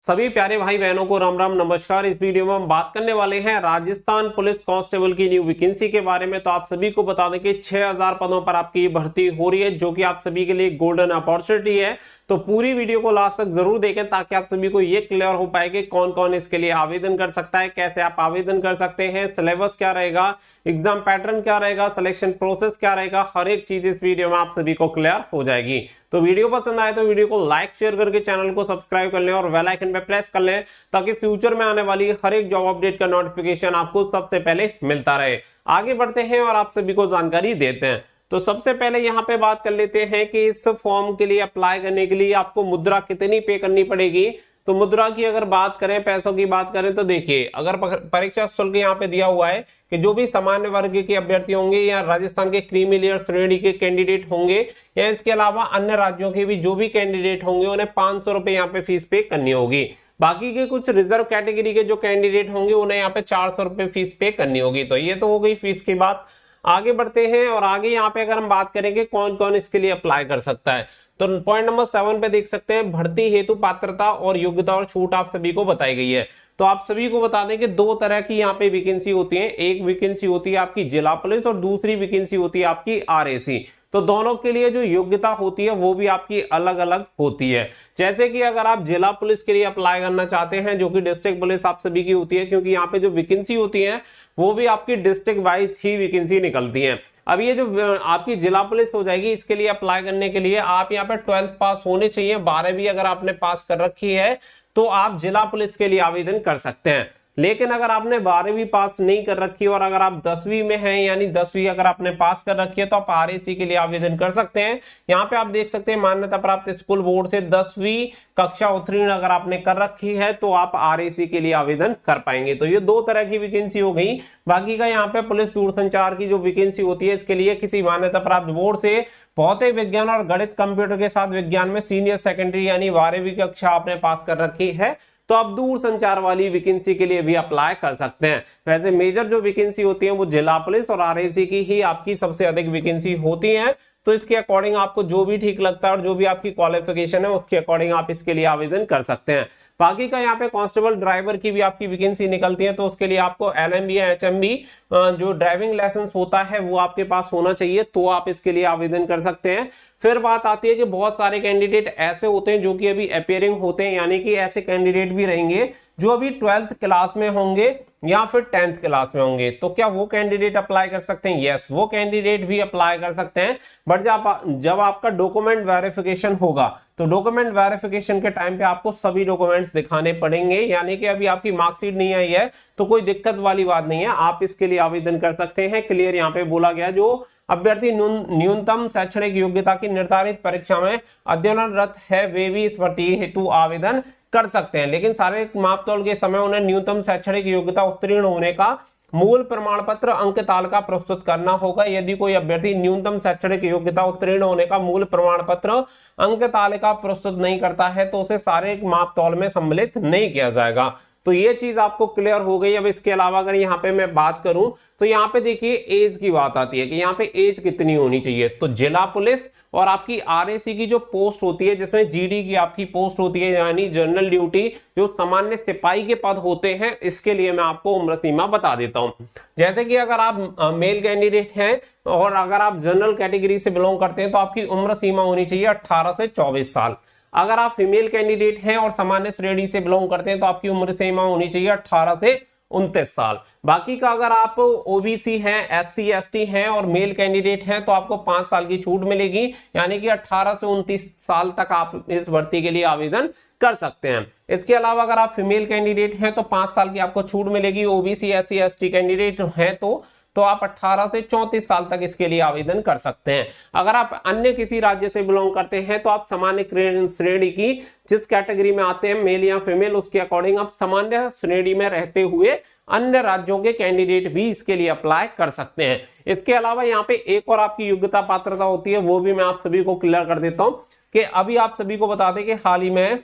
सभी प्यारे भाई बहनों को राम राम नमस्कार। इस वीडियो में हम बात करने वाले हैं राजस्थान पुलिस कांस्टेबल की न्यू वैकेंसी के बारे में। तो आप सभी को बता दें कि 6000 पदों पर आपकी भर्ती हो रही है, जो कि आप सभी के लिए गोल्डन अपॉर्चुनिटी है। तो पूरी वीडियो को लास्ट तक जरूर देखें ताकि आप सभी को ये क्लियर हो पाए कि कौन कौन इसके लिए आवेदन कर सकता है, कैसे आप आवेदन कर सकते हैं, सिलेबस क्या रहेगा, एग्जाम पैटर्न क्या रहेगा, सिलेक्शन प्रोसेस क्या रहेगा, हर एक चीज इस वीडियो में आप सभी को क्लियर हो जाएगी। तो वीडियो पसंद आए तो वीडियो को लाइक शेयर करके चैनल को सब्सक्राइब कर लें और बेल आइकन पे प्रेस कर लें ताकि फ्यूचर में आने वाली हर एक जॉब अपडेट का नोटिफिकेशन आपको सबसे पहले मिलता रहे। आगे बढ़ते हैं और आप सभी को जानकारी देते हैं। तो सबसे पहले यहाँ पे बात कर लेते हैं कि इस फॉर्म के लिए अप्लाई करने के लिए आपको मुद्रा कितनी पे करनी पड़ेगी। तो मुद्रा की अगर बात करें, पैसों की बात करें, तो देखिए अगर परीक्षा शुल्क यहाँ पे दिया हुआ है कि जो भी सामान्य वर्ग के अभ्यर्थी होंगे या राजस्थान के क्रीमी लेयर श्रेणी के कैंडिडेट होंगे या इसके अलावा अन्य राज्यों के भी जो भी कैंडिडेट होंगे उन्हें 500 रुपए यहाँ पे फीस पे करनी होगी। बाकी के कुछ रिजर्व कैटेगरी के जो कैंडिडेट होंगे उन्हें यहाँ पे 400 रुपए फीस पे करनी होगी। तो ये तो हो गई फीस की बात। आगे बढ़ते हैं और आगे यहाँ पे अगर हम बात करेंगे कौन कौन इसके लिए अप्लाई कर सकता है, तो पॉइंट नंबर 7 पे देख सकते हैं भर्ती हेतु पात्रता और योग्यता और छूट आप सभी को बताई गई है। तो आप सभी को बता दें कि दो तरह की यहाँ पे वैकेंसी होती है। एक वैकेंसी होती है आपकी जिला पुलिस और दूसरी वैकेंसी होती है आपकी आरएसी। तो दोनों के लिए जो योग्यता होती है वो भी आपकी अलग अलग होती है। जैसे कि अगर आप जिला पुलिस के लिए अप्लाई करना चाहते हैं, जो कि डिस्ट्रिक्ट पुलिस आप सभी की होती है, क्योंकि यहाँ पे जो वैकेंसी होती है वो भी आपकी डिस्ट्रिक्ट वाइज ही वैकेंसी निकलती है। अब ये जो आपकी जिला पुलिस हो जाएगी, इसके लिए अप्लाई करने के लिए आप यहाँ पे 12th पास होने चाहिए। 12वीं अगर आपने पास कर रखी है तो आप जिला पुलिस के लिए आवेदन कर सकते हैं। लेकिन अगर आपने 12वीं पास नहीं कर रखी और अगर आप 10वीं में हैं, यानी 10वीं अगर आपने पास कर रखी है, तो आप आरएसी के लिए आवेदन कर सकते हैं। यहाँ पे आप देख सकते हैं मान्यता प्राप्त स्कूल बोर्ड से 10वीं कक्षा उत्तीर्ण अगर आपने कर रखी है तो आप आरएसी के लिए आवेदन कर पाएंगे। तो ये दो तरह की वैकेंसी हो गई। बाकी का यहाँ पे पुलिस दूरसंचार की जो वैकेंसी होती है, इसके लिए किसी मान्यता प्राप्त बोर्ड से भौतिक विज्ञान और गणित कंप्यूटर के साथ विज्ञान में सीनियर सेकेंडरी यानी 12वीं कक्षा आपने पास कर रखी है तो आप दूर संचार वाली वैकेंसी के लिए भी अप्लाई कर सकते हैं। वैसे मेजर जो वैकेंसी होती है वो जिला पुलिस और आरएसी की ही आपकी सबसे अधिक वैकेंसी होती है। तो इसके अकॉर्डिंग आपको जो भी ठीक लगता है और जो भी आपकी क्वालिफिकेशन है उसके अकॉर्डिंग आप इसके लिए आवेदन कर सकते हैं। बाकी का यहाँ पे कांस्टेबल ड्राइवर की भी आपकी वैकेंसी निकलती है, तो उसके लिए आपको एलएमबी या एचएमबी जो ड्राइविंग लाइसेंस होता है वो आपके पास होना चाहिए, तो आप इसके लिए आवेदन कर सकते हैं। फिर बात आती है कि बहुत सारे कैंडिडेट ऐसे होते हैं जो कि अभी अपियरिंग होते हैं, यानी कि ऐसे कैंडिडेट भी रहेंगे जो अभी 12th क्लास में होंगे या फिर 10th क्लास में होंगे। तो क्या वो कैंडिडेट अप्लाई कर सकते हैं? यस, वो कैंडिडेट भी अप्लाई कर सकते हैं। बट जब आपका डॉक्यूमेंट वेरिफिकेशन होगा तो डॉक्यूमेंट वेरिफिकेशन के टाइम पे आपको सभी डॉक्यूमेंट्स दिखाने पड़ेंगे, यानी कि अभी आपकी मार्कशीट नहीं आई है तो कोई दिक्कत वाली बात नहीं है, आप इसके लिए आवेदन कर सकते हैं। क्लियर यहाँ पे बोला गया जो अभ्यर्थी न्यूनतम शैक्षणिक योग्यता की निर्धारित परीक्षा में अध्ययनरत है वे भी इस भर्ती हेतु आवेदन कर सकते हैं। लेकिन सारे मापतौल के समय उन्हें न्यूनतम शैक्षणिक योग्यता उत्तीर्ण होने का मूल प्रमाण पत्र अंक तालिका प्रस्तुत करना होगा। यदि कोई अभ्यर्थी न्यूनतम शैक्षणिक योग्यता उत्तीर्ण होने का मूल प्रमाण पत्र अंक तालिका प्रस्तुत नहीं करता है तो उसे सारे मापतौल में सम्मिलित नहीं किया जाएगा। तो ये चीज आपको क्लियर हो गई। अब इसके अलावा अगर यहाँ पे मैं बात करूं तो यहाँ पे देखिए एज की बात आती है कि यहाँ पे एज कितनी होनी चाहिए। तो जिला पुलिस और आपकी आरएसी की जो पोस्ट होती है, जिसमें जीडी की आपकी पोस्ट होती है यानी जनरल ड्यूटी, जो सामान्य सिपाही के पद होते हैं, इसके लिए मैं आपको उम्र सीमा बता देता हूं। जैसे कि अगर आप मेल कैंडिडेट हैं और अगर आप जनरल कैटेगरी से बिलोंग करते हैं तो आपकी उम्र सीमा होनी चाहिए 18 से 24 साल। अगर आप फीमेल कैंडिडेट हैं और सामान्य श्रेणी से बिलोंग करते हैं तो आपकी उम्र सीमा होनी चाहिए 18 से 29 साल। बाकी का अगर आप ओबीसी हैं, एससी एसटी हैं और मेल कैंडिडेट हैं तो आपको 5 साल की छूट मिलेगी, यानी कि 18 से 29 साल तक आप इस भर्ती के लिए आवेदन कर सकते हैं। इसके अलावा अगर आप फीमेल कैंडिडेट हैं तो 5 साल की आपको छूट मिलेगी। ओबीसी एससी एसटी कैंडिडेट हैं तो आप 18 से 34 साल तक इसके लिए आवेदन कर सकते हैं। अगर आप अन्य किसी राज्य से बिलोंग करते हैं तो आप सामान्य श्रेणी की जिस कैटेगरी में आते हैं, मेल या फीमेल, उसके अकॉर्डिंग आप सामान्य श्रेणी में रहते हुए अन्य राज्यों के कैंडिडेट भी इसके लिए अप्लाई कर सकते हैं। इसके अलावा यहाँ पे एक और आपकी योग्यता पात्रता होती है, वो भी मैं आप सभी को क्लियर कर देता हूं कि अभी आप सभी को बता दें कि हाल ही में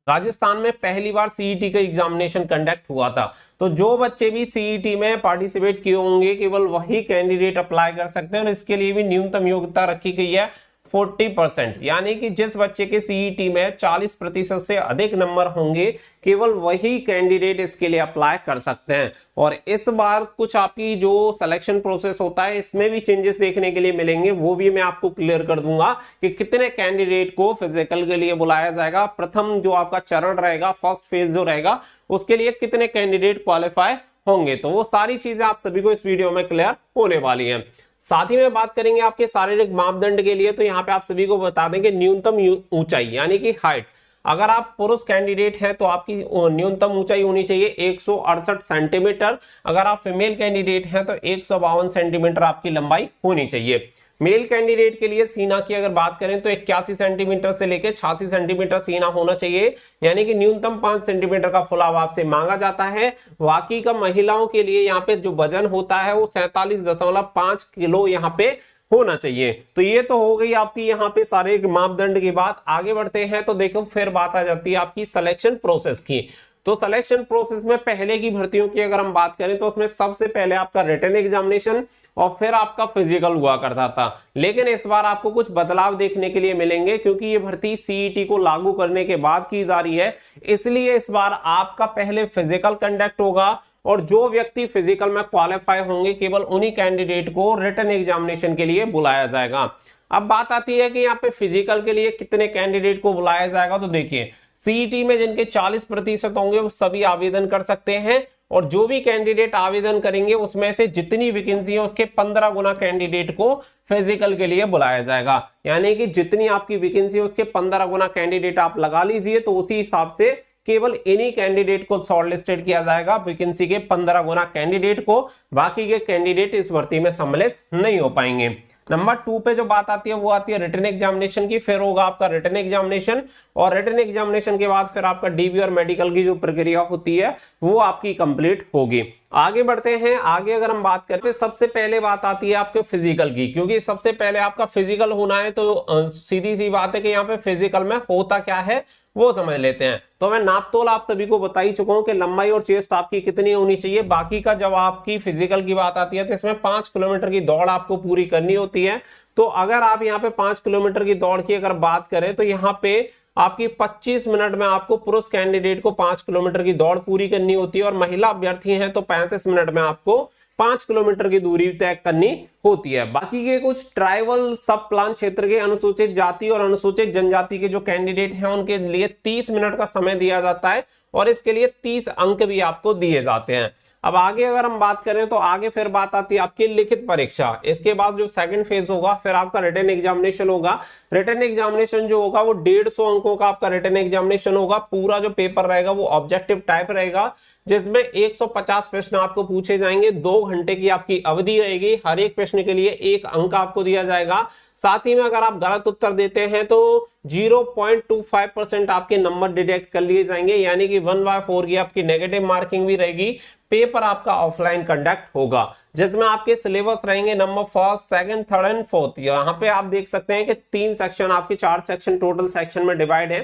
राजस्थान में पहली बार सीईटी का एग्जामिनेशन कंडक्ट हुआ था। तो जो बच्चे भी सीईटी में पार्टिसिपेट किए होंगे केवल वही कैंडिडेट अप्लाई कर सकते हैं और इसके लिए भी न्यूनतम योग्यता रखी गई है 40%, यानी कि जिस बच्चे के सीईटी में 40% से अधिक नंबर होंगे केवल वही कैंडिडेट इसके लिए अप्लाई कर सकते हैं। और इस बार कुछ आपकी जो सिलेक्शन प्रोसेस होता है इसमें भी चेंजेस देखने के लिए मिलेंगे, वो भी मैं आपको क्लियर कर दूंगा कि कितने कैंडिडेट को फिजिकल के लिए बुलाया जाएगा। प्रथम जो आपका चरण रहेगा, फर्स्ट फेज जो रहेगा, उसके लिए कितने कैंडिडेट क्वालिफाई होंगे, तो वो सारी चीजें आप सभी को इस वीडियो में क्लियर होने वाली हैं। साथ ही में बात करेंगे आपके शारीरिक मापदंड के लिए, तो यहाँ पे आप सभी को बता देंगे न्यूनतम ऊंचाई यानी कि हाइट। अगर आप पुरुष कैंडिडेट हैं तो आपकी न्यूनतम ऊंचाई होनी चाहिए 168 सेंटीमीटर। अगर आप फीमेल कैंडिडेट हैं तो 152 सेंटीमीटर आपकी लंबाई होनी चाहिए। मेल कैंडिडेट के लिए सीना की अगर बात करें तो 81 सेंटीमीटर से लेकर 86 सेंटीमीटर सीना होना चाहिए, यानी कि न्यूनतम 5 सेंटीमीटर का फुलाव आपसे मांगा जाता है। बाकी का महिलाओं के लिए यहाँ पे जो वजन होता है वो 47.5 किलो यहाँ पे होना चाहिए। तो ये तो हो गई आपकी यहाँ पे सारे मापदंड की बात। आगे बढ़ते हैं तो देखो फिर बात आ जाती है आपकी सिलेक्शन प्रोसेस की। तो सिलेक्शन प्रोसेस में पहले की भर्तियों की अगर हम बात करें तो उसमें सबसे पहले आपका रिटन एग्जामिनेशन और फिर आपका फिजिकल हुआ करता था। लेकिन इस बार आपको कुछ बदलाव देखने के लिए मिलेंगे, क्योंकि ये भर्ती सीईटी को लागू करने के बाद की जा रही है, इसलिए इस बार आपका पहले फिजिकल कंडक्ट होगा और जो व्यक्ति फिजिकल में क्वालिफाई होंगे केवल उन्हीं कैंडिडेट को रिटन एग्जामिनेशन के लिए बुलाया जाएगा। अब बात आती है कि यहाँ पे फिजिकल के लिए कितने कैंडिडेट को बुलाया जाएगा। तो देखिए सीईटी में जिनके 40% होंगे वो सभी आवेदन कर सकते हैं, और जो भी कैंडिडेट आवेदन करेंगे उसमें से जितनी वैकेंसी है उसके 15 गुना कैंडिडेट को फिजिकल के लिए बुलाया जाएगा। यानी कि जितनी आपकी वैकेंसी है उसके 15 गुना कैंडिडेट आप लगा लीजिए, तो उसी हिसाब से केवल इन्हीं कैंडिडेट को शॉर्टलिस्टेड किया जाएगा, वैकेंसी के 15 गुना कैंडिडेट को। बाकी के कैंडिडेट इस भर्ती में सम्मिलित नहीं हो पाएंगे। नंबर 2 पे जो बात आती है वो आती है रिटन एग्जामिनेशन की। फिर होगा आपका रिटन एग्जामिनेशन, और रिटन एग्जामिनेशन के बाद फिर आपका डीबी और मेडिकल की जो प्रक्रिया होती है वो आपकी कंप्लीट होगी। आगे बढ़ते हैं। आगे अगर हम बात करें सबसे पहले बात आती है आपके फिजिकल की, क्योंकि सबसे पहले आपका फिजिकल होना है, तो सीधी सी बात है कि यहाँ पे फिजिकल में होता क्या है वो समझ लेते हैं। तो मैं नापतोल आप सभी को बता ही चुका हूं कि लंबाई और चेस्ट आपकी कितनी होनी चाहिए। बाकी का जब आपकी फिजिकल की बात आती है तो इसमें 5 किलोमीटर की दौड़ आपको पूरी करनी होती है। तो अगर आप यहाँ पे 5 किलोमीटर की दौड़ की अगर बात करें तो यहाँ पे आपकी 25 मिनट में आपको पुरुष कैंडिडेट को 5 किलोमीटर की दौड़ पूरी करनी होती है, और महिला अभ्यर्थी हैं तो 35 मिनट में आपको 5 किलोमीटर की दूरी तय करनी होती है। बाकी के कुछ ट्राइबल सब प्लान क्षेत्र के अनुसूचित जाति और अनुसूचित जनजाति के जो कैंडिडेट हैं उनके लिए 30 मिनट का समय दिया जाता है, और इसके लिए 30 अंक भी आपको दिए जाते हैं। अब आगे अगर हम बात करें तो आगे फिर बात आती है आपकी लिखित परीक्षा। इसके बाद जो सेकंड फेज होगा फिर आपका रिटन एग्जामिनेशन होगा। रिटन एग्जामिनेशन जो होगा वो 150 अंकों का आपका रिटन एग्जामिनेशन होगा। पूरा जो पेपर रहेगा वो ऑब्जेक्टिव टाइप रहेगा, जिसमें 150 प्रश्न आपको पूछे जाएंगे। 2 घंटे की आपकी अवधि रहेगी। हर एक प्रश्न के लिए 1 अंक आपको दिया जाएगा। साथ ही में अगर आप गलत उत्तर देते हैं तो 0.25% आपके नंबर डिडक्ट कर लिए जाएंगे, यानी कि 1/4 की आपकी नेगेटिव मार्किंग भी रहेगी। पेपर आपका ऑफलाइन कंडक्ट होगा, जिसमें आपके सिलेबस रहेंगे नंबर 1, 2, 3 एंड 4। यहाँ पे आप देख सकते हैं कि 3 सेक्शन आपके 4 सेक्शन टोटल सेक्शन में डिवाइड है।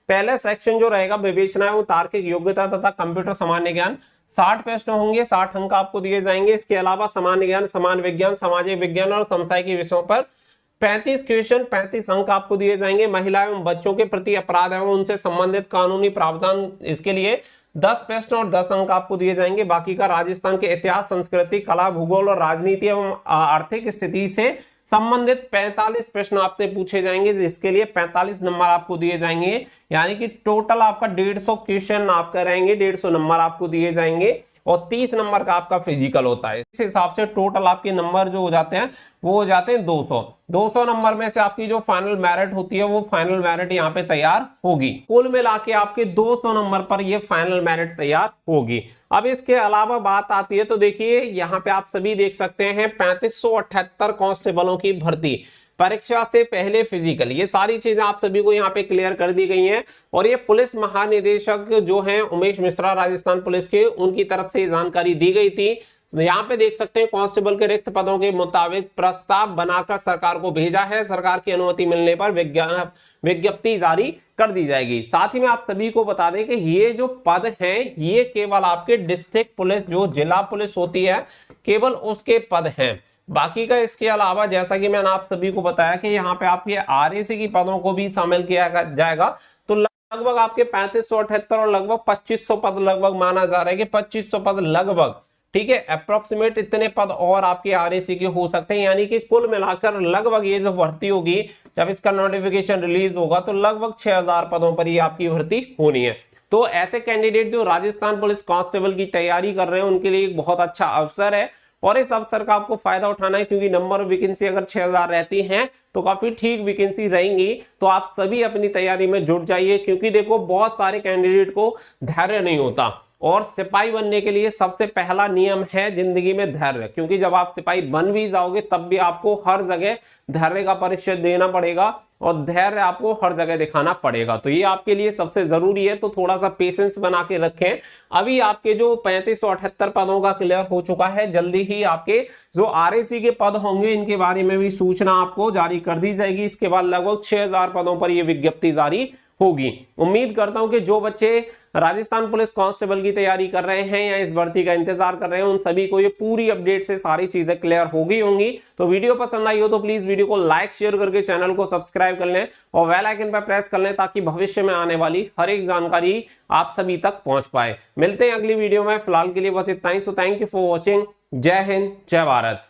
पहले सेक्शन जो रहेगा विवेचना एवं तार्किक योग्यता तथा कंप्यूटर सामान्य ज्ञान, 60 प्रश्न होंगे, 60 अंक आपको दिए जाएंगे। इसके अलावा सामान्य ज्ञान, समाज विज्ञान, सामाजिक विज्ञान और समसामयिक विषयों पर 35 क्वेश्चन, 35 अंक आपको दिए जाएंगे। महिला एवं बच्चों के प्रति अपराध एवं उनसे संबंधित कानूनी प्रावधान, इसके लिए 10 प्रश्न और 10 अंक आपको दिए जाएंगे। बाकी का राजस्थान के इतिहास, संस्कृति, कला, भूगोल और राजनीति एवं आर्थिक स्थिति से संबंधित 45 प्रश्न आपसे पूछे जाएंगे, जिसके लिए 45 नंबर आपको दिए जाएंगे। यानी कि टोटल आपका 150 क्वेश्चन आपका रहेंगे, 150 नंबर आपको दिए जाएंगे, और 30 नंबर का आपका फिजिकल होता है। इस हिसाब से टोटल आपके नंबर जो हो जाते हैं वो हो जाते हैं 200 नंबर में से आपकी जो फाइनल मेरिट होती है वो फाइनल मेरिट यहाँ पे तैयार होगी। कुल मिला के आपके 200 नंबर पर ये फाइनल मेरिट तैयार होगी। अब इसके अलावा बात आती है तो देखिए यहाँ पे आप सभी देख सकते हैं 3578 कांस्टेबलों की भर्ती, परीक्षा से पहले फिजिकल, ये सारी चीजें आप सभी को यहाँ पे क्लियर कर दी गई हैं। और ये पुलिस महानिदेशक जो हैं उमेश मिश्रा राजस्थान पुलिस के, उनकी तरफ से जानकारी दी गई थी। यहाँ पे देख सकते हैं कांस्टेबल के रिक्त पदों के मुताबिक प्रस्ताव बनाकर सरकार को भेजा है। सरकार की अनुमति मिलने पर विज्ञप्ति जारी कर दी जाएगी। साथ ही में आप सभी को बता दें कि ये जो पद हैं ये केवल आपके डिस्ट्रिक्ट पुलिस, जो जिला पुलिस होती है, केवल उसके पद हैं। बाकी का इसके अलावा जैसा कि मैंने आप सभी को बताया कि यहाँ पे आपके आरएसी की पदों को भी शामिल किया जाएगा। तो लगभग आपके 3578 और लगभग 2500 पद लगभग माना जा रहा है कि 2500 पद लगभग, ठीक है, अप्रोक्सीमेट इतने पद और आपके आरएसी के हो सकते हैं। यानी कि कुल मिलाकर लगभग ये जो भर्ती होगी, जब इसका नोटिफिकेशन रिलीज होगा तो लगभग 6000 पदों पर ये आपकी भर्ती होनी है। तो ऐसे कैंडिडेट जो राजस्थान पुलिस कांस्टेबल की तैयारी कर रहे हैं उनके लिए एक बहुत अच्छा अवसर है और इस अवसर का आपको फायदा उठाना है, क्योंकि नंबर ऑफ वैकेंसी अगर 6000 रहती हैं तो काफी ठीक वैकेंसी रहेंगी। तो आप सभी अपनी तैयारी में जुट जाइए, क्योंकि देखो बहुत सारे कैंडिडेट को धैर्य नहीं होता और सिपाही बनने के लिए सबसे पहला नियम है जिंदगी में धैर्य। क्योंकि जब आप सिपाही बन भी जाओगे तब भी आपको हर जगह धैर्य का परिचय देना पड़ेगा और धैर्य आपको हर जगह दिखाना पड़ेगा। तो ये आपके लिए सबसे जरूरी है। तो थोड़ा सा पेशेंस बना के रखें। अभी आपके जो 3578 पदों का क्लियर हो चुका है, जल्दी ही आपके जो आरएसी के पद होंगे इनके बारे में भी सूचना आपको जारी कर दी जाएगी। इसके बाद लगभग 6000 पदों पर यह विज्ञप्ति जारी होगी। उम्मीद करता हूं कि जो बच्चे राजस्थान पुलिस कांस्टेबल की तैयारी कर रहे हैं या इस भर्ती का इंतजार कर रहे हैं उन सभी को ये पूरी अपडेट से सारी चीजें क्लियर हो गई होंगी। तो वीडियो पसंद आई हो तो प्लीज वीडियो को लाइक शेयर करके चैनल को सब्सक्राइब कर लें और बेल आइकन पर प्रेस कर लें, ताकि भविष्य में आने वाली हर एक जानकारी आप सभी तक पहुंच पाए। मिलते हैं अगली वीडियो में, फिलहाल के लिए बस इतना ही। So thank you for watching. जय हिंद, जय भारत।